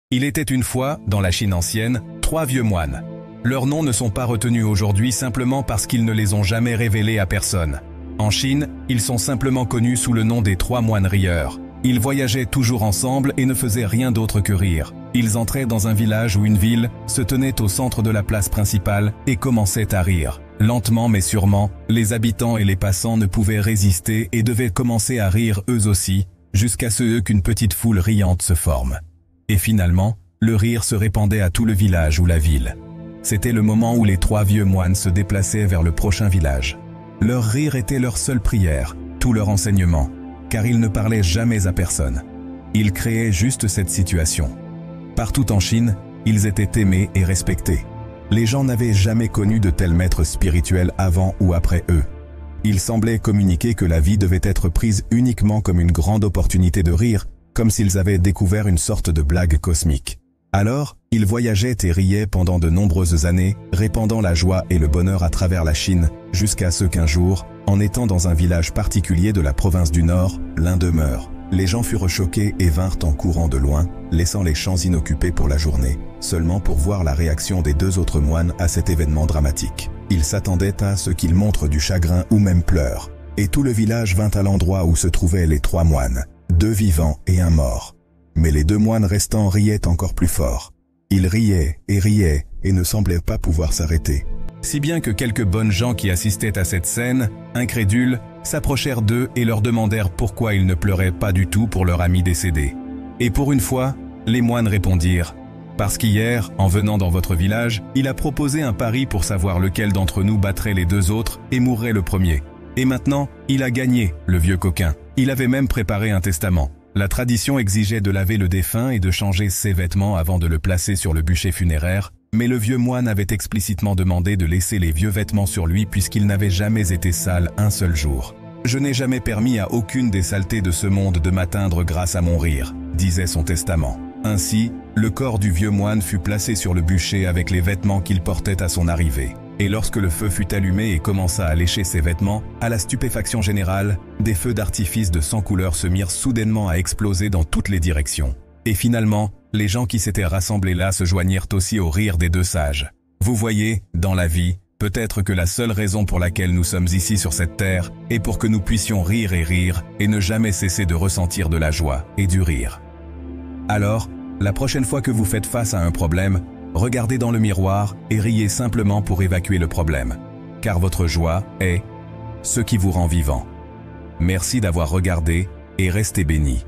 Il était une fois, dans la Chine ancienne, 3 vieux moines. Leurs noms ne sont pas retenus aujourd'hui simplement parce qu'ils ne les ont jamais révélés à personne. En Chine, ils sont simplement connus sous le nom des 3 moines rieurs. Ils voyageaient toujours ensemble et ne faisaient rien d'autre que rire. Ils entraient dans un village ou une ville, se tenaient au centre de la place principale et commençaient à rire. Lentement mais sûrement, les habitants et les passants ne pouvaient résister et devaient commencer à rire eux aussi, jusqu'à ce qu'une petite foule riante se forme. Et finalement, le rire se répandait à tout le village ou la ville. C'était le moment où les 3 vieux moines se déplaçaient vers le prochain village. Leur rire était leur seule prière, tout leur enseignement, car ils ne parlaient jamais à personne. Ils créaient juste cette situation. Partout en Chine, ils étaient aimés et respectés. Les gens n'avaient jamais connu de tels maîtres spirituels avant ou après eux. Ils semblaient communiquer que la vie devait être prise uniquement comme une grande opportunité de rire, comme s'ils avaient découvert une sorte de blague cosmique. Alors, ils voyageaient et riaient pendant de nombreuses années, répandant la joie et le bonheur à travers la Chine, jusqu'à ce qu'un jour, en étant dans un village particulier de la province du Nord, l'un d'eux meurt. Les gens furent choqués et vinrent en courant de loin, laissant les champs inoccupés pour la journée, seulement pour voir la réaction des 2 autres moines à cet événement dramatique. Ils s'attendaient à ce qu'ils montrent du chagrin ou même pleurent, et tout le village vint à l'endroit où se trouvaient les 3 moines. 2 vivants et 1 mort. Mais les 2 moines restants riaient encore plus fort. Ils riaient et ne semblaient pas pouvoir s'arrêter. Si bien que quelques bonnes gens qui assistaient à cette scène, incrédules, s'approchèrent d'eux et leur demandèrent pourquoi ils ne pleuraient pas du tout pour leur ami décédé. Et pour une fois, les moines répondirent « Parce qu'hier, en venant dans votre village, il a proposé un pari pour savoir lequel d'entre nous battrait les 2 autres et mourrait le premier. Et maintenant, il a gagné, le vieux coquin. Il avait même préparé un testament. La tradition exigeait de laver le défunt et de changer ses vêtements avant de le placer sur le bûcher funéraire, mais le vieux moine avait explicitement demandé de laisser les vieux vêtements sur lui puisqu'il n'avait jamais été sale un seul jour. « Je n'ai jamais permis à aucune des saletés de ce monde de m'atteindre grâce à mon rire », disait son testament. Ainsi, le corps du vieux moine fut placé sur le bûcher avec les vêtements qu'il portait à son arrivée. Et lorsque le feu fut allumé et commença à lécher ses vêtements, à la stupéfaction générale, des feux d'artifice de 100 couleurs se mirent soudainement à exploser dans toutes les directions. Et finalement, les gens qui s'étaient rassemblés là se joignirent aussi au rire des 2 sages. Vous voyez, dans la vie, peut-être que la seule raison pour laquelle nous sommes ici sur cette terre est pour que nous puissions rire et ne jamais cesser de ressentir de la joie et du rire. Alors, la prochaine fois que vous faites face à un problème, regardez dans le miroir et riez simplement pour évacuer le problème, car votre joie est ce qui vous rend vivant. Merci d'avoir regardé et restez bénis.